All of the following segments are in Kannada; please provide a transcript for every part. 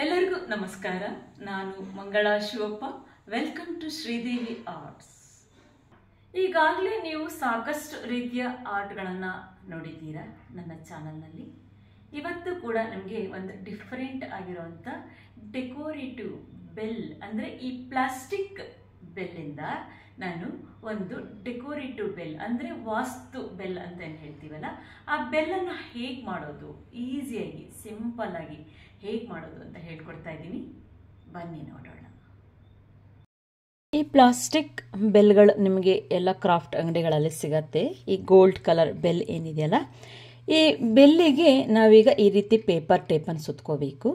ಎಲ್ಲರಿಗೂ ನಮಸ್ಕಾರ. ನಾನು Mangala Shivappa. Welcome to Sridevi arts. ಈಗಾಗಲೇ ನೀವು ಸಾಕಷ್ಟು ರೀತಿಯ ಆರ್ಟ್ಗಳನ್ನು ನೋಡಿದ್ದೀರಾ ನನ್ನ ಚಾನಲ್ನಲ್ಲಿ. ಇವತ್ತು ಕೂಡ ನಮಗೆ ಒಂದು ಡಿಫರೆಂಟ್ ಆಗಿರುವಂಥ ಡೆಕೋರೇಟಿವ್ ಬೆಲ್, ಅಂದರೆ ಈ ಪ್ಲಾಸ್ಟಿಕ್ ಬೆಲ್ಲಿಂದ ನಾನು ಒಂದು ಡೆಕೋರೇಟಿವ್ ಬೆಲ್, ಅಂದರೆ ವಾಸ್ತು ಬೆಲ್ ಅಂತ ಏನು ಹೇಳ್ತೀವಲ್ಲ, ಆ ಬೆಲ್ಲನ್ನು ಹೇಗೆ ಮಾಡೋದು, ಈಸಿಯಾಗಿ ಸಿಂಪಲ್ಲಾಗಿ ಹೇಗೆ ಮಾಡೋದು ಅಂತ ಹೇಳ್ಕೊಡ್ತಾ ಇದ್ದೀನಿ. ಬನ್ನಿ ನೋಡೋಣ. ಈ ಪ್ಲಾಸ್ಟಿಕ್ ಬೆಲ್ಗಳು ನಿಮಗೆ ಎಲ್ಲ ಕ್ರಾಫ್ಟ್ ಅಂಗಡಿಗಳಲ್ಲಿ ಸಿಗತ್ತೆ. ಈ ಗೋಲ್ಡ್ ಕಲರ್ ಬೆಲ್ ಏನಿದೆಯಲ್ಲ, ಈ ಬೆಲ್ಲಿಗೆ ನಾವೀಗ ಈ ರೀತಿ ಪೇಪರ್ ಟೇಪನ್ನು ಸುತ್ಕೋಬೇಕು.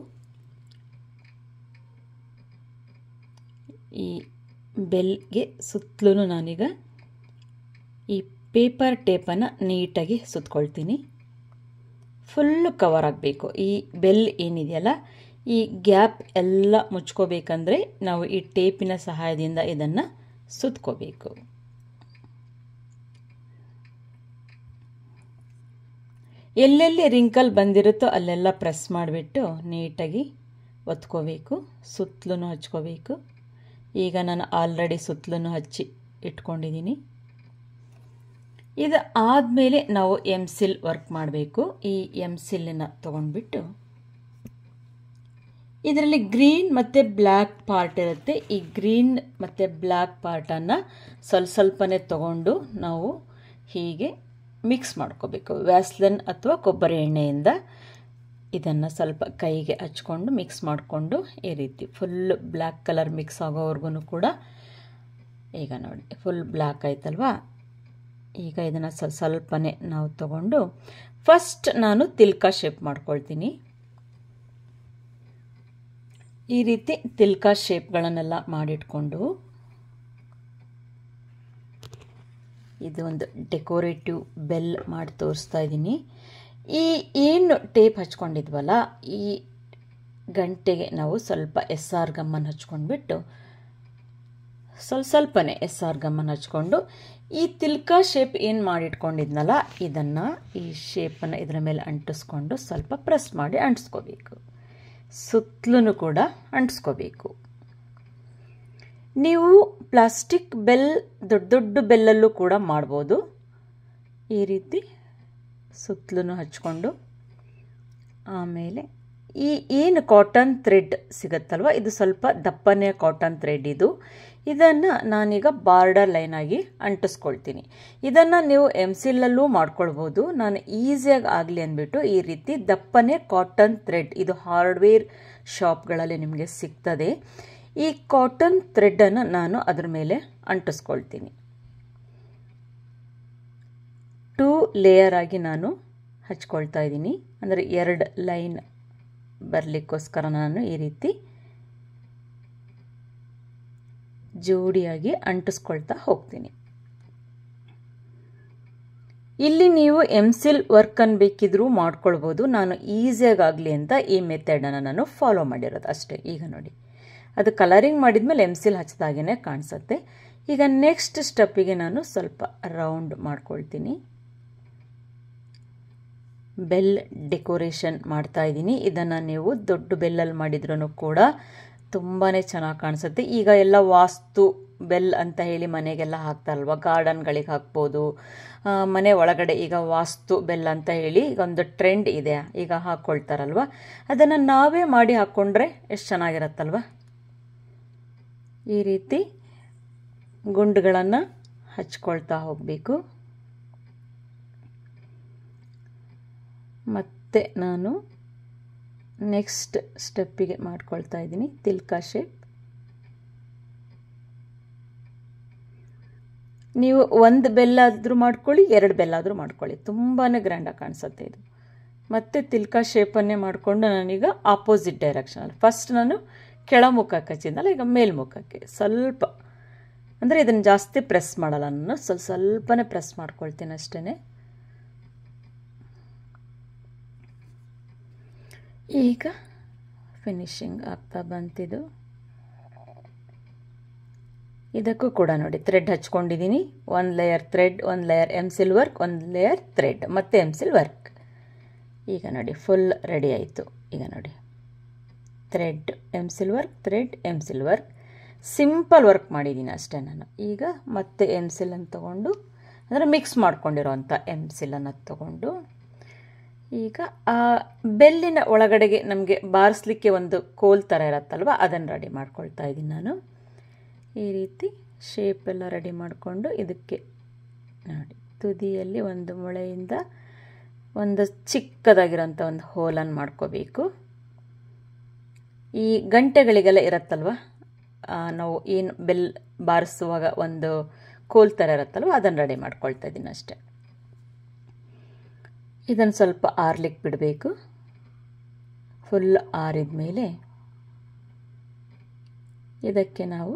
ಈ ಬೆಲ್ಗೆ ಸುತ್ತಲೂ ನಾನೀಗ ಈ ಪೇಪರ್ ಟೇಪನ್ನು ನೀಟಾಗಿ ಸುತ್ಕೊಳ್ತೀನಿ. ಫುಲ್ಲು ಕವರ್ ಆಗಬೇಕು. ಈ ಬೆಲ್ ಏನಿದೆಯಲ್ಲ, ಈ ಗ್ಯಾಪ್ ಎಲ್ಲ ಮುಚ್ಕೋಬೇಕಂದ್ರೆ ನಾವು ಈ ಟೇಪಿನ ಸಹಾಯದಿಂದ ಇದನ್ನು ಸುತ್ಕೋಬೇಕು. ಎಲ್ಲೆಲ್ಲಿ ರಿಂಕಲ್ ಬಂದಿರುತ್ತೋ ಅಲ್ಲೆಲ್ಲ ಪ್ರೆಸ್ ಮಾಡಿಬಿಟ್ಟು ನೀಟಾಗಿ ಒತ್ಕೋಬೇಕು. ಸುತ್ತಲೂ ಹಚ್ಕೋಬೇಕು. ಈಗ ನಾನು ಆಲ್ರೆಡಿ ಸುತ್ತಲೂ ಹಚ್ಚಿ ಇಟ್ಕೊಂಡಿದ್ದೀನಿ. ಇದು ಆದಮೇಲೆ ನಾವು ಎಮ್ಸಿಲ್ ವರ್ಕ್ ಮಾಡಬೇಕು. ಈ ಎಮ್ಸಿಲ್ಲನ್ನು ತೊಗೊಂಡ್ಬಿಟ್ಟು ಇದರಲ್ಲಿ ಗ್ರೀನ್ ಮತ್ತು ಬ್ಲ್ಯಾಕ್ ಪಾರ್ಟ್ ಇರುತ್ತೆ. ಈ ಗ್ರೀನ್ ಮತ್ತು ಬ್ಲ್ಯಾಕ್ ಪಾರ್ಟನ್ನು ಸ್ವಲ್ಪನೇ ತಗೊಂಡು ನಾವು ಹೀಗೆ ಮಿಕ್ಸ್ ಮಾಡ್ಕೋಬೇಕು. ವ್ಯಾಸ್ಲಿನ್ ಅಥವಾ ಕೊಬ್ಬರಿ ಎಣ್ಣೆಯಿಂದ ಇದನ್ನು ಸ್ವಲ್ಪ ಕೈಗೆ ಹಚ್ಕೊಂಡು ಮಿಕ್ಸ್ ಮಾಡಿಕೊಂಡು ಈ ರೀತಿ ಫುಲ್ ಬ್ಲ್ಯಾಕ್ ಕಲರ್ ಮಿಕ್ಸ್ ಆಗೋವರೆಗೂ ಕೂಡ, ಈಗ ನೋಡಿ ಫುಲ್ ಬ್ಲ್ಯಾಕ್ ಆಯ್ತಲ್ವಾ. ಈಗ ಇದನ್ನು ಸ್ವಲ್ಪನೇ ನಾವು ತಗೊಂಡು ಫಸ್ಟ್ ನಾನು ತಿಲ್ಕ ಶೇಪ್ ಮಾಡ್ಕೊಳ್ತೀನಿ. ಈ ರೀತಿ ತಿಲ್ಕ ಶೇಪ್ಗಳನ್ನೆಲ್ಲ ಮಾಡಿಟ್ಕೊಂಡು ಇದು ಒಂದು ಡೆಕೋರೇಟಿವ್ ಬೆಲ್ ಮಾಡಿ ತೋರಿಸ್ತಾ ಇದ್ದೀನಿ. ಈ ಏನು ಟೇಪ್ ಹಚ್ಕೊಂಡಿದ್ವಲ್ಲ, ಈ ಗಂಟೆಗೆ ನಾವು ಸ್ವಲ್ಪ SR ಗಮ್ಮನ್ನು ಹಚ್ಕೊಂಡ್ಬಿಟ್ಟು ಸ್ವಲ್ಪನೇ SR ಗಮ್ಮನ್ನು ಹಚ್ಕೊಂಡು ಈ ತಿಲ್ಕ ಶೇಪ್ ಏನು ಮಾಡಿಟ್ಕೊಂಡಿದ್ನಲ್ಲ, ಇದನ್ನು ಈ ಶೇಪನ್ನು ಇದರ ಮೇಲೆ ಅಂಟಿಸ್ಕೊಂಡು ಸ್ವಲ್ಪ ಪ್ರೆಸ್ ಮಾಡಿ ಅಂಟಿಸ್ಕೋಬೇಕು. ಸುತ್ತಲೂ ಕೂಡ ಅಂಟಿಸ್ಕೋಬೇಕು. ನೀವು ಪ್ಲಾಸ್ಟಿಕ್ ಬೆಲ್ ದೊಡ್ಡ ದೊಡ್ಡ ಬೆಲ್ಲಲ್ಲೂ ಕೂಡ ಮಾಡ್ಬೋದು. ಈ ರೀತಿ ಸುತ್ತಲೂ ಹಚ್ಕೊಂಡು ಆಮೇಲೆ ಈ ಏನು ಕಾಟನ್ ಥ್ರೆಡ್ ಸಿಗುತ್ತಲ್ವ, ಇದು ಸ್ವಲ್ಪ ದಪ್ಪನೆಯ ಕಾಟನ್ ಥ್ರೆಡ್. ಇದನ್ನು ನಾನೀಗ ಬಾರ್ಡರ್ ಲೈನಾಗಿ ಅಂಟಿಸ್ಕೊಳ್ತೀನಿ. ಇದನ್ನು ನೀವು ಎಮ್ಸಿಲ್ಲಲ್ಲೂ ಮಾಡ್ಕೊಳ್ಬೋದು. ನಾನು ಈಸಿಯಾಗಿ ಆಗಲಿ ಅಂದ್ಬಿಟ್ಟು ಈ ರೀತಿ ದಪ್ಪನೆ ಕಾಟನ್ ಥ್ರೆಡ್, ಇದು ಹಾರ್ಡ್ವೇರ್ ಶಾಪ್ಗಳಲ್ಲಿ ನಿಮಗೆ ಸಿಗ್ತದೆ. ಈ ಕಾಟನ್ ಥ್ರೆಡ್ಡನ್ನು ನಾನು ಅದರ ಮೇಲೆ ಅಂಟಿಸ್ಕೊಳ್ತೀನಿ. 2 ಲೇಯರ್ ಆಗಿ ನಾನು ಹಚ್ಕೊಳ್ತಾ ಇದ್ದೀನಿ. ಅಂದರೆ 2 ಲೈನ್ ಬರಲಿಕ್ಕೋಸ್ಕರ ನಾನು ಈ ರೀತಿ ಜೋಡಿಯಾಗಿ ಅಂಟಿಸ್ಕೊಳ್ತಾ ಹೋಗ್ತೀನಿ. ಇಲ್ಲಿ ನೀವು ಎಮ್ಸಿಲ್ ವರ್ಕನ್ನು ಬೇಕಿದ್ರೂ ಮಾಡ್ಕೊಳ್ಬೋದು. ನಾನು ಈಸಿಯಾಗಿ ಆಗಲಿ ಅಂತ ಈ ಮೆಥಡನ್ನು ನಾನು ಫಾಲೋ ಮಾಡಿರೋದು ಅಷ್ಟೇ. ಈಗ ನೋಡಿ, ಅದು ಕಲರಿಂಗ್ ಮಾಡಿದ್ಮೇಲೆ ಎಮ್ಸಿಲ್ ಹಚ್ಚಿದಾಗೇ ಕಾಣಿಸುತ್ತೆ. ಈಗ ನೆಕ್ಸ್ಟ್ ಸ್ಟೆಪ್ಪಿಗೆ ನಾನು ಸ್ವಲ್ಪ ರೌಂಡ್ ಮಾಡ್ಕೊಳ್ತೀನಿ. ಬೆಲ್ ಡೆಕೋರೇಷನ್ ಮಾಡ್ತಾ ಇದ್ದೀನಿ. ಇದನ್ನು ನೀವು ದೊಡ್ಡ ಬೆಲ್ಲಲ್ಲಿ ಮಾಡಿದ್ರೂ ಕೂಡ ತುಂಬಾ ಚೆನ್ನಾಗಿ ಕಾಣಿಸುತ್ತೆ. ಈಗ ಎಲ್ಲ ವಾಸ್ತು ಬೆಲ್ ಅಂತ ಹೇಳಿ ಮನೆಗೆಲ್ಲ ಹಾಕ್ತಾರಲ್ವ, ಗಾರ್ಡನ್ಗಳಿಗೆ ಹಾಕ್ಬೋದು. ಮನೆ ಒಳಗಡೆ ಈಗ ವಾಸ್ತು ಬೆಲ್ ಅಂತ ಹೇಳಿ ಈಗ ಒಂದು ಟ್ರೆಂಡ್ ಇದೆ, ಈಗ ಹಾಕ್ಕೊಳ್ತಾರಲ್ವ. ಅದನ್ನು ನಾವೇ ಮಾಡಿ ಹಾಕ್ಕೊಂಡ್ರೆ ಎಷ್ಟು ಚೆನ್ನಾಗಿರತ್ತಲ್ವ. ಈ ರೀತಿ ಗುಂಡುಗಳನ್ನು ಹಚ್ಕೊಳ್ತಾ ಹೋಗಬೇಕು. ಮತ್ತು ನಾನು ನೆಕ್ಸ್ಟ್ ಸ್ಟೆಪ್ಪಿಗೆ ಮಾಡ್ಕೊಳ್ತಾ ಇದ್ದೀನಿ ತಿಲ್ಕ ಶೇಪ್. ನೀವು 1 ಬೆಲ್ಲಾದರೂ ಮಾಡ್ಕೊಳ್ಳಿ, 2 ಬೆಲ್ಲಾದರೂ ಮಾಡ್ಕೊಳ್ಳಿ, ತುಂಬಾ ಗ್ರ್ಯಾಂಡಾಗಿ ಕಾಣಿಸುತ್ತೆ ಇದು. ಮತ್ತು ತಿಲ್ಕ ಶೇಪನ್ನೇ ಮಾಡಿಕೊಂಡು ನಾನೀಗ ಆಪೋಸಿಟ್ ಡೈರೆಕ್ಷನಲ್ಲಿ ಫಸ್ಟ್ ನಾನು ಕೆಳಮುಖಕ್ಕೆ ಹಚ್ಚಿದ್ದಲ್ಲ, ಈಗ ಮೇಲ್ಮುಖಕ್ಕೆ ಸ್ವಲ್ಪ, ಅಂದರೆ ಇದನ್ನು ಜಾಸ್ತಿ ಪ್ರೆಸ್ ಮಾಡಲ್ಲ ನಾನು, ಸ್ವಲ್ಪನೇ ಪ್ರೆಸ್ ಮಾಡ್ಕೊಳ್ತೀನಿ ಅಷ್ಟೇ. ಈಗ ಫಿನಿಶಿಂಗ್ ಆಗ್ತಾ ಬಂತಿದ್ದು. ಇದಕ್ಕೂ ಕೂಡ ನೋಡಿ ಥ್ರೆಡ್ ಹಚ್ಕೊಂಡಿದ್ದೀನಿ. 1 ಲೇಯರ್ ಥ್ರೆಡ್, 1 ಲೇಯರ್ ಎಮ್ಸಿಲ್ ವರ್ಕ್, 1 ಲೇಯರ್ ಥ್ರೆಡ್ ಮತ್ತು ಎಮ್ಸಿಲ್ ವರ್ಕ್. ಈಗ ನೋಡಿ ಫುಲ್ ರೆಡಿ ಆಯಿತು. ಈಗ ನೋಡಿ ಥ್ರೆಡ್ ಎಮ್ಸಿಲ್ ವರ್ಕ್, ಥ್ರೆಡ್ ಎಮ್ಸಿಲ್ ವರ್ಕ್, ಸಿಂಪಲ್ ವರ್ಕ್ ಮಾಡಿದ್ದೀನಿ ಅಷ್ಟೇ ನಾನು. ಈಗ ಮತ್ತೆ ಎಮ್ಸಿಲನ್ನು ತೊಗೊಂಡು, ಅಂದರೆ ಮಿಕ್ಸ್ ಮಾಡ್ಕೊಂಡಿರೋವಂಥ ಎಮ್ಸಿಲನ್ನು ತೊಗೊಂಡು, ಈಗ ಆ ಬೆಲ್ಲಿನ ಒಳಗಡೆಗೆ ನಮಗೆ ಬಾರಿಸ್ಲಿಕ್ಕೆ ಒಂದು ಕೋಲ್ ಥರ ಇರುತ್ತಲ್ವ, ಅದನ್ನು ರೆಡಿ ಮಾಡ್ಕೊಳ್ತಾ ಇದ್ದೀನಿ ನಾನು. ಈ ರೀತಿ ಶೇಪೆಲ್ಲ ರೆಡಿ ಮಾಡಿಕೊಂಡು ಇದಕ್ಕೆ ನೋಡಿ ತುದಿಯಲ್ಲಿ ಒಂದು ಮೊಳೆಯಿಂದ ಒಂದು ಚಿಕ್ಕದಾಗಿರೋಂಥ ಒಂದು ಹೋಲನ್ನು ಮಾಡ್ಕೋಬೇಕು. ಈ ಗಂಟೆಗಳಿಗೆಲ್ಲ ಇರುತ್ತಲ್ವ, ನಾವು ಏನು ಬೆಲ್ ಬಾರಿಸುವಾಗ ಒಂದು ಕೋಲ್ ಥರ ಇರುತ್ತಲ್ವ, ಅದನ್ನು ರೆಡಿ ಮಾಡ್ಕೊಳ್ತಾ ಇದ್ದೀನಿ ಅಷ್ಟೆ. ಇದನ್ನು ಸ್ವಲ್ಪ ಆರ್ಲಿಕ್ಕೆ ಬಿಡಬೇಕು. ಫುಲ್ ಆರಿದ ಮೇಲೆ ಇದಕ್ಕೆ ನಾವು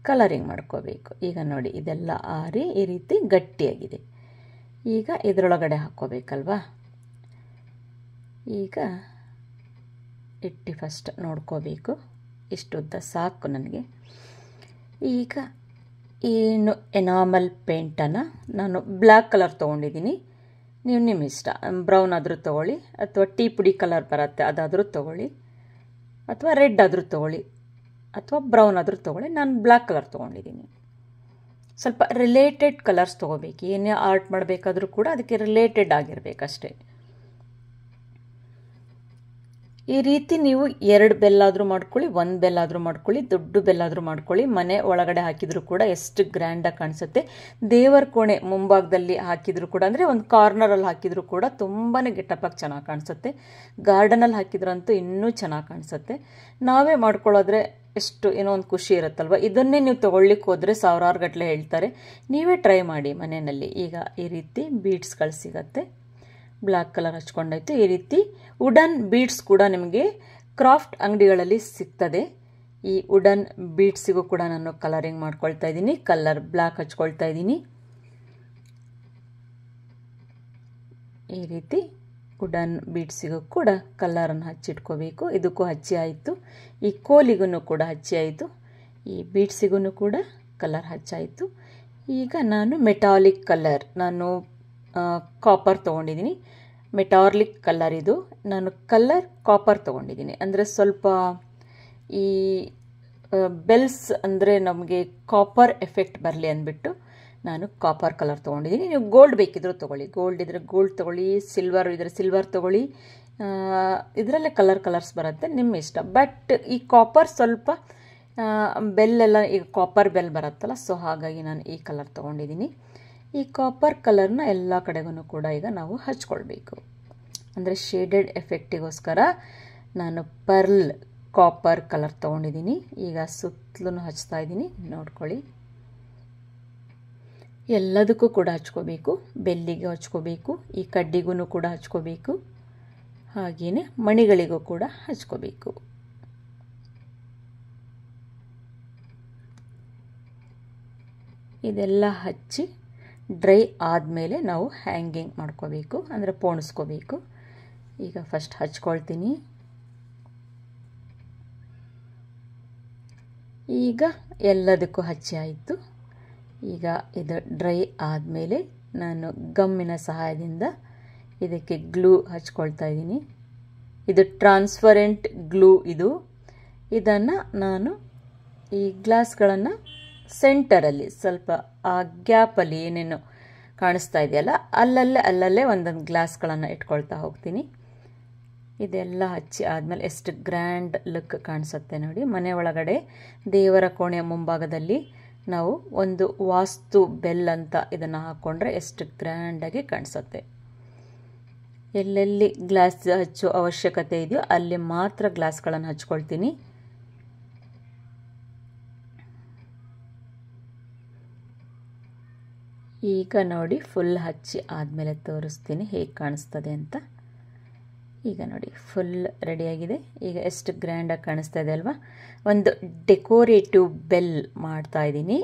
ಕಲರಿಂಗ್ ಮಾಡ್ಕೋಬೇಕು. ಈಗ ನೋಡಿ ಇದೆಲ್ಲ ಆರಿ ಈ ರೀತಿ ಗಟ್ಟಿಯಾಗಿದೆ. ಈಗ ಇದರೊಳಗಡೆ ಹಾಕ್ಕೋಬೇಕಲ್ವಾ. ಈಗ ಇಟ್ಟು ಫಸ್ಟ್ ನೋಡ್ಕೋಬೇಕು, ಇಷ್ಟು ಉದ್ದ ಸಾಕು ನನಗೆ. ಈಗ ಏನು ಎನಾಮಲ್ ಪೇಂಟನ್ನು ನಾನು ಬ್ಲ್ಯಾಕ್ ಕಲರ್ ತೊಗೊಂಡಿದ್ದೀನಿ. ನೀವು ನಿಮ್ಮ ಇಷ್ಟ, ಬ್ರೌನ್ ಆದರೂ ತೊಗೊಳ್ಳಿ, ಅಥವಾ ಟೀ ಪುಡಿ ಕಲರ್ ಬರುತ್ತೆ ಅದಾದರೂ ತೊಗೊಳ್ಳಿ, ಅಥವಾ ರೆಡ್ ಆದರೂ ತೊಗೊಳ್ಳಿ, ಅಥವಾ ಬ್ರೌನ್ ಆದರೂ ತೊಗೊಳ್ಳಿ. ನಾನು ಬ್ಲ್ಯಾಕ್ ಕಲರ್ ತೊಗೊಂಡಿದ್ದೀನಿ. ಸ್ವಲ್ಪ ರಿಲೇಟೆಡ್ ಕಲರ್ಸ್ ತೊಗೋಬೇಕು. ಏನೇ ಆರ್ಟ್ ಮಾಡಬೇಕಾದ್ರೂ ಕೂಡ ಅದಕ್ಕೆ ರಿಲೇಟೆಡ್ ಆಗಿರಬೇಕಷ್ಟೇ. ಈ ರೀತಿ ನೀವು 2 ಬೆಲ್ಲಾದರೂ ಮಾಡ್ಕೊಳ್ಳಿ, 1 ಬೆಲ್ಲಾದರೂ ಮಾಡ್ಕೊಳ್ಳಿ, ದೊಡ್ಡ ಬೆಲ್ಲಾದರೂ ಮಾಡ್ಕೊಳ್ಳಿ. ಮನೆ ಒಳಗಡೆ ಹಾಕಿದರೂ ಕೂಡ ಎಷ್ಟು ಗ್ರ್ಯಾಂಡಾಗಿ ಕಾಣಿಸುತ್ತೆ. ದೇವರ ಕೋಣೆ ಮುಂಭಾಗದಲ್ಲಿ ಹಾಕಿದರೂ ಕೂಡ, ಅಂದರೆ ಒಂದು ಕಾರ್ನರಲ್ಲಿ ಹಾಕಿದರೂ ಕೂಡ ತುಂಬಾ ಗೆಟಪಾಗಿ ಚೆನ್ನಾಗಿ ಕಾಣಿಸುತ್ತೆ. ಗಾರ್ಡನಲ್ಲಿ ಹಾಕಿದ್ರಂತೂ ಇನ್ನೂ ಚೆನ್ನಾಗಿ ಕಾಣಿಸುತ್ತೆ. ನಾವೇ ಮಾಡ್ಕೊಳ್ಳೋದ್ರೆ ಎಷ್ಟು ಏನೋ ಒಂದು ಖುಷಿ ಇರುತ್ತಲ್ವ. ಇದನ್ನೇ ನೀವು ತೊಗೊಳ್ಲಿಕ್ಕೆ ಹೋದರೆ ಸಾವಿರಾರು ಗಟ್ಟಲೆ ಹೇಳ್ತಾರೆ. ನೀವೇ ಟ್ರೈ ಮಾಡಿ ಮನೆಯಲ್ಲಿ. ಈಗ ಈ ರೀತಿ ಬೀಡ್ಸ್ಗಳು ಸಿಗತ್ತೆ. ಬ್ಲ್ಯಾಕ್ ಕಲರ್ ಹಚ್ಕೊಂಡಾಯ್ತು. ಈ ರೀತಿ ವುಡನ್ ಬೀಡ್ಸ್ ಕೂಡ ನಿಮಗೆ ಕ್ರಾಫ್ಟ್ ಅಂಗಡಿಗಳಲ್ಲಿ ಸಿಗ್ತದೆ. ಈ ವುಡನ್ ಬೀಡ್ಸಿಗೂ ಕೂಡ ನಾನು ಕಲರಿಂಗ್ ಮಾಡ್ಕೊಳ್ತಾ ಇದ್ದೀನಿ. ಕಲರ್ ಬ್ಲ್ಯಾಕ್ ಹಚ್ಕೊಳ್ತಾ ಇದ್ದೀನಿ. ಈ ರೀತಿ ವುಡನ್ ಬೀಡ್ಸಿಗೂ ಕೂಡ ಕಲರನ್ನು ಹಚ್ಚಿಟ್ಕೋಬೇಕು. ಇದಕ್ಕೂ ಹಚ್ಚಿ ಆಯಿತು, ಈ ಕೋಲಿಗೂ ಕೂಡ ಹಚ್ಚಿ ಆಯಿತು, ಈ ಬೀಡ್ಸಿಗೂ ಕೂಡ ಕಲರ್ ಹಚ್ಚಾಯಿತು. ಈಗ ನಾನು ಮೆಟಾಲಿಕ್ ಕಲರ್, ನಾನು ಕಾಪರ್ ತೊಗೊಂಡಿದ್ದೀನಿ. ಮೆಟಾಲಿಕ್ ಕಲರ್ ಇದು. ನಾನು ಕಲರ್ ಕಾಪರ್ ತೊಗೊಂಡಿದ್ದೀನಿ. ಅಂದರೆ ಸ್ವಲ್ಪ ಈ ಬೆಲ್ಸ್ ಅಂದರೆ ನಮಗೆ ಕಾಪರ್ ಎಫೆಕ್ಟ್ ಬರಲಿ ಅಂದ್ಬಿಟ್ಟು ನಾನು ಕಾಪರ್ ಕಲರ್ ತೊಗೊಂಡಿದ್ದೀನಿ. ನೀವು ಗೋಲ್ಡ್ ಬೇಕಿದ್ರೂ ತೊಗೊಳ್ಳಿ, ಗೋಲ್ಡ್ ಇದ್ದರೆ ಗೋಲ್ಡ್ ತೊಗೊಳ್ಳಿ, ಸಿಲ್ವರ್ ಇದ್ದರೆ ಸಿಲ್ವರ್ ತೊಗೊಳ್ಳಿ. ಇದರಲ್ಲೇ ಕಲರ್ಸ್ ಬರುತ್ತೆ, ನಿಮ್ಮ ಇಷ್ಟ. ಬಟ್ ಈ ಕಾಪರ್ ಸ್ವಲ್ಪ ಬೆಲ್ಲೆಲ್ಲ ಈಗ ಕಾಪರ್ ಬೆಲ್ ಬರುತ್ತಲ್ಲ, ಸೊ ಹಾಗಾಗಿ ನಾನು ಈ ಕಲರ್ ತೊಗೊಂಡಿದ್ದೀನಿ. ಈ ಕಾಪರ್ ಕಲರ್ನ ಎಲ್ಲ ಕಡೆಗೂ ಕೂಡ ಈಗ ನಾವು ಹಚ್ಕೊಳ್ಬೇಕು. ಅಂದರೆ ಶೇಡೆಡ್ ಎಫೆಕ್ಟಿಗೋಸ್ಕರ ನಾನು ಪರ್ಲ್ ಕಾಪರ್ ಕಲರ್ ತೊಗೊಂಡಿದ್ದೀನಿ. ಈಗ ಸುತ್ತಲೂ ಹಚ್ತಾ ಇದ್ದೀನಿ, ನೋಡ್ಕೊಳ್ಳಿ. ಎಲ್ಲದಕ್ಕೂ ಕೂಡ ಹಚ್ಕೋಬೇಕು. ಬೆಲ್ಲಿಗೆ ಹಚ್ಕೋಬೇಕು, ಈ ಕಡ್ಡಿಗೂ ಕೂಡ ಹಚ್ಕೋಬೇಕು, ಹಾಗೆಯೇ ಮಣಿಗಳಿಗೂ ಕೂಡ ಹಚ್ಕೋಬೇಕು. ಇದೆಲ್ಲ ಹಚ್ಚಿ ಡ್ರೈ ಆದಮೇಲೆ ನಾವು ಹ್ಯಾಂಗಿಂಗ್ ಮಾಡ್ಕೋಬೇಕು, ಅಂದರೆ ಪೋಣಿಸ್ಕೋಬೇಕು. ಈಗ ಫಸ್ಟ್ ಹಚ್ಕೊಳ್ತೀನಿ. ಈಗ ಎಲ್ಲದಕ್ಕೂ ಹಚ್ಚಿ ಆಯಿತು. ಈಗ ಇದು ಡ್ರೈ ಆದಮೇಲೆ ನಾನು ಗಮ್ಮಿನ ಸಹಾಯದಿಂದ ಇದಕ್ಕೆ ಗ್ಲೂ ಹಚ್ಕೊಳ್ತಾ ಇದ್ದೀನಿ. ಇದು ಟ್ರಾನ್ಸ್ಪರೆಂಟ್ ಗ್ಲೂ ಇದು. ಇದನ್ನು ನಾನು ಈ ಗ್ಲಾಸ್ಗಳನ್ನು ಸೆಂಟರಲ್ಲಿ ಸ್ವಲ್ಪ ಆ ಗ್ಯಾಪಲ್ಲಿ ಏನೇನು ಕಾಣಿಸ್ತಾ ಇದೆಯಲ್ಲ ಅಲ್ಲಲ್ಲೇ ಒಂದೊಂದು ಗ್ಲಾಸ್ಗಳನ್ನು ಇಟ್ಕೊಳ್ತಾ ಹೋಗ್ತೀನಿ. ಇದೆಲ್ಲ ಹಚ್ಚಿ ಆದಮೇಲೆ ಎಷ್ಟು ಗ್ರ್ಯಾಂಡ್ ಲುಕ್ ಕಾಣಿಸುತ್ತೆ ನೋಡಿ. ಮನೆ ಒಳಗಡೆ ದೇವರ ಕೋಣೆಯ ಮುಂಭಾಗದಲ್ಲಿ ನಾವು ಒಂದು ವಾಸ್ತು ಬೆಲ್ ಅಂತ ಇದನ್ನು ಹಾಕ್ಕೊಂಡ್ರೆ ಎಷ್ಟು ಗ್ರ್ಯಾಂಡಾಗಿ ಕಾಣಿಸುತ್ತೆ. ಎಲ್ಲೆಲ್ಲಿ ಗ್ಲಾಸ್ ಹಚ್ಚೋ ಅವಶ್ಯಕತೆ ಇದೆಯೋ ಅಲ್ಲಿ ಮಾತ್ರ ಗ್ಲಾಸ್ಗಳನ್ನು ಹಚ್ಕೊಳ್ತೀನಿ. ಈಗ ನೋಡಿ ಫುಲ್ ಹಚ್ಚಿ ಆದಮೇಲೆ ತೋರಿಸ್ತೀನಿ ಹೇಗೆ ಕಾಣಿಸ್ತದೆ ಅಂತ. ಈಗ ನೋಡಿ ಫುಲ್ ರೆಡಿಯಾಗಿದೆ. ಈಗ ಎಷ್ಟು ಗ್ರ್ಯಾಂಡಾಗಿ ಕಾಣಿಸ್ತಾ ಇದೆ ಅಲ್ವಾ. ಒಂದು ಡೆಕೋರೇಟಿವ್ ಬೆಲ್ ಮಾಡ್ತಾ ಇದ್ದೀನಿ.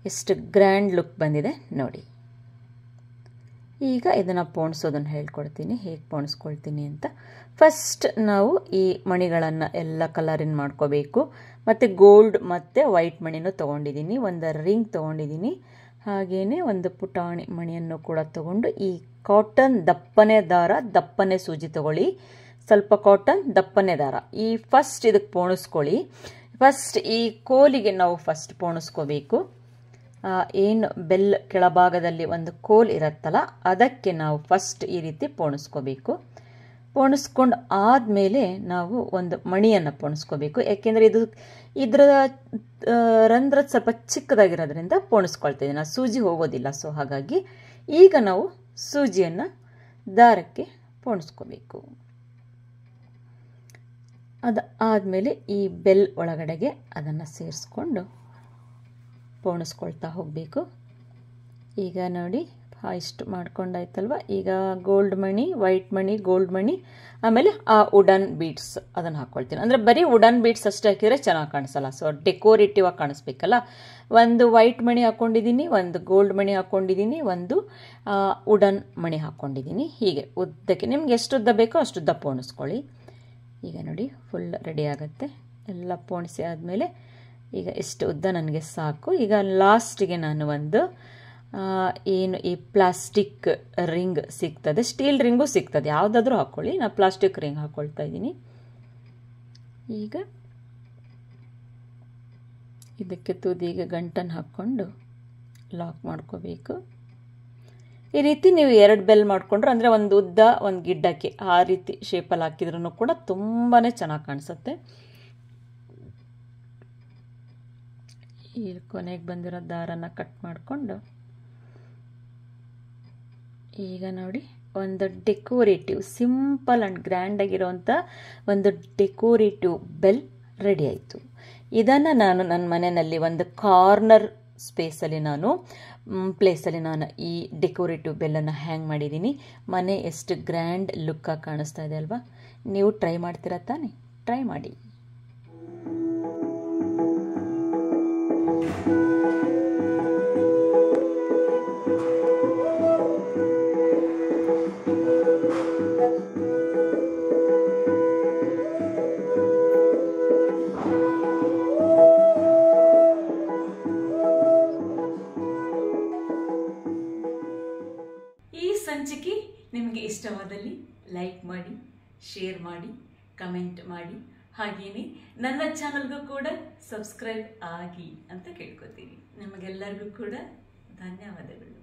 ಎಷ್ಟು ಗ್ರ್ಯಾಂಡ್ ಲುಕ್ ಬಂದಿದೆ ನೋಡಿ. ಈಗ ಇದನ್ನು ಪೋಣಿಸೋದನ್ನು ಹೇಳ್ಕೊಡ್ತೀನಿ, ಹೇಗೆ ಪೋಣಿಸ್ಕೊಳ್ತೀನಿ ಅಂತ. ಫಸ್ಟ್ ನಾವು ಈ ಮಣಿಗಳನ್ನು ಎಲ್ಲ ಕಲರಿನ್ ಮಾಡ್ಕೋಬೇಕು. ಮತ್ತು ಗೋಲ್ಡ್ ಮತ್ತು ವೈಟ್ ಮಣಿನೂ ತೊಗೊಂಡಿದ್ದೀನಿ, ಒಂದು ರಿಂಗ್ ತೊಗೊಂಡಿದ್ದೀನಿ, ಹಾಗೆಯೇ ಒಂದು ಪುಟಾಣಿ ಮಣಿಯನ್ನು ಕೂಡ ತೊಗೊಂಡು, ಈ ಕಾಟನ್ ದಪ್ಪನೆ ದಾರ ದಪ್ಪನೆ ಸೂಜಿ ತೊಗೊಳ್ಳಿ. ಸ್ವಲ್ಪ ಕಾಟನ್, ದಪ್ಪನೆ ದಾರ. ಈ ಫಸ್ಟ್ ಇದಕ್ಕೆ ಪೋಣಿಸ್ಕೊಳ್ಳಿ. ಫಸ್ಟ್ ಈ ಕೋಲಿಗೆ ನಾವು ಫಸ್ಟ್ ಪೋಣಿಸ್ಕೋಬೇಕು. ಏನು ಬೆಲ್ ಕೆಳಭಾಗದಲ್ಲಿ ಒಂದು ಕೋಲ್ ಇರುತ್ತಲ್ಲ, ಅದಕ್ಕೆ ನಾವು ಫಸ್ಟ್ ಈ ರೀತಿ ಪೋಣಿಸ್ಕೋಬೇಕು. ಪೋಣಿಸ್ಕೊಂಡು ಆದಮೇಲೆ ನಾವು ಒಂದು ಮಣಿಯನ್ನು ಪೋಣಿಸ್ಕೋಬೇಕು. ಯಾಕೆಂದರೆ ಇದರ ರಂಧ್ರ ಸ್ವಲ್ಪ ಚಿಕ್ಕದಾಗಿರೋದ್ರಿಂದ ಪೋಣಿಸ್ಕೊಳ್ತಾ ಇದ್ದೀನಿ, ಸೂಜಿ ಹೋಗೋದಿಲ್ಲ. ಸೊ ಹಾಗಾಗಿ ಈಗ ನಾವು ಸೂಜಿಯನ್ನು ದಾರಕ್ಕೆ ಪೋಣಿಸ್ಕೋಬೇಕು. ಅದು ಆದಮೇಲೆ ಈ ಬೆಲ್ ಒಳಗಡೆಗೆ ಅದನ್ನು ಸೇರಿಸ್ಕೊಂಡು ಪೋಣಿಸ್ಕೊಳ್ತಾ ಹೋಗಬೇಕು. ಈಗ ನೋಡಿ ಇಷ್ಟು ಮಾಡ್ಕೊಂಡಾಯ್ತಲ್ವ. ಈಗ ಗೋಲ್ಡ್ ಮಣಿ, ವೈಟ್ ಮಣಿ, ಗೋಲ್ಡ್ ಮಣಿ, ಆಮೇಲೆ ಆ ವುಡನ್ ಬೀಡ್ಸ್ ಅದನ್ನು ಹಾಕ್ಕೊಳ್ತೀನಿ. ಅಂದರೆ ಬರೀ ವುಡನ್ ಬೀಡ್ಸ್ ಅಷ್ಟೇ ಹಾಕಿದರೆ ಚೆನ್ನಾಗಿ ಕಾಣಿಸಲ್ಲ. ಸೊ ಡೆಕೋರೇಟಿವ್ ಆಗಿ ಕಾಣಿಸ್ಬೇಕಲ್ಲ. ಒಂದು ವೈಟ್ ಮಣಿ ಹಾಕ್ಕೊಂಡಿದ್ದೀನಿ, ಒಂದು ಗೋಲ್ಡ್ ಮಣಿ ಹಾಕ್ಕೊಂಡಿದ್ದೀನಿ, ಒಂದು ವುಡನ್ ಮಣಿ ಹಾಕ್ಕೊಂಡಿದ್ದೀನಿ. ಹೀಗೆ ಉದ್ದಕ್ಕೆ ನಿಮ್ಗೆ ಎಷ್ಟು ಉದ್ದ ಬೇಕೋ ಅಷ್ಟು ಉದ್ದ ಪೋಣಿಸ್ಕೊಳ್ಳಿ. ಈಗ ನೋಡಿ ಫುಲ್ ರೆಡಿ ಆಗುತ್ತೆ. ಎಲ್ಲ ಪೋಣಿಸಿ ಆದಮೇಲೆ ಈಗ ಎಷ್ಟು ಉದ್ದ ನನಗೆ ಸಾಕು. ಈಗ ಲಾಸ್ಟಿಗೆ ನಾನು ಒಂದು ಏನು ಈ ಪ್ಲಾಸ್ಟಿಕ್ ರಿಂಗ್ ಸಿಗ್ತದೆ, ಸ್ಟೀಲ್ ರಿಂಗು ಸಿಗ್ತದೆ, ಯಾವುದಾದ್ರೂ ಹಾಕ್ಕೊಳ್ಳಿ. ನಾನು ಪ್ಲಾಸ್ಟಿಕ್ ರಿಂಗ್ ಹಾಕ್ಕೊಳ್ತಾ ಇದ್ದೀನಿ. ಈಗ ಇದಕ್ಕೆ ತುದಿಗೆ ಗಂಟನ್ನು ಹಾಕ್ಕೊಂಡು ಲಾಕ್ ಮಾಡ್ಕೋಬೇಕು. ಈ ರೀತಿ ನೀವು 2 ಬೆಲ್ ಮಾಡಿಕೊಂಡ್ರೆ, ಅಂದರೆ ಒಂದು ಉದ್ದ ಒಂದು ಗಿಡ್ಡಕ್ಕೆ ಆ ರೀತಿ ಶೇಪಲ್ಲಿ ಹಾಕಿದ್ರೂ ಕೂಡ ತುಂಬಾ ಚೆನ್ನಾಗಿ ಕಾಣಿಸುತ್ತೆ. ಈ ಕೊನೆಗೆ ಬಂದಿರೋ ದಾರನ ಕಟ್ ಮಾಡಿಕೊಂಡು ಈಗ ನೋಡಿ ಒಂದು ಡೆಕೋರೇಟಿವ್, ಸಿಂಪಲ್ ಆ್ಯಂಡ್ ಗ್ರ್ಯಾಂಡ್ ಆಗಿರೋವಂಥ ಒಂದು ಡೆಕೋರೇಟಿವ್ ಬೆಲ್ ರೆಡಿ ಆಯಿತು. ಇದನ್ನು ನಾನು ನನ್ನ ಮನೆಯಲ್ಲಿ ಒಂದು ಕಾರ್ನರ್ ಸ್ಪೇಸಲ್ಲಿ ಪ್ಲೇಸಲ್ಲಿ ನಾನು ಈ ಡೆಕೋರೇಟಿವ್ ಬೆಲ್ಲನ್ನು ಹ್ಯಾಂಗ್ ಮಾಡಿದ್ದೀನಿ. ಮನೆ ಎಷ್ಟು ಗ್ರ್ಯಾಂಡ್ ಲುಕ್ಕಾಗಿ ಕಾಣಿಸ್ತಾ ಇದೆ ಅಲ್ವಾ? ನೀವು ಟ್ರೈ ಮಾಡ್ತೀರಾ ತಾನೆ? ಟ್ರೈ ಮಾಡಿ. ಈ ಸಂಚಿಕೆ ನಿಮಗೆ ಇಷ್ಟವಾದಲ್ಲಿ ಲೈಕ್ ಮಾಡಿ, ಶೇರ್ ಮಾಡಿ, ಕಮೆಂಟ್ ಮಾಡಿ, ಹಾಗೆಯೇ ನನ್ನ ಚಾನಲ್ಗೂ ಕೂಡ ಸಬ್ಸ್ಕ್ರೈಬ್ ಆಗಿ ಅಂತ ಕೇಳ್ಕೊತೀನಿ. ನಿಮಗೆಲ್ಲರಿಗೂ ಕೂಡ ಧನ್ಯವಾದಗಳು.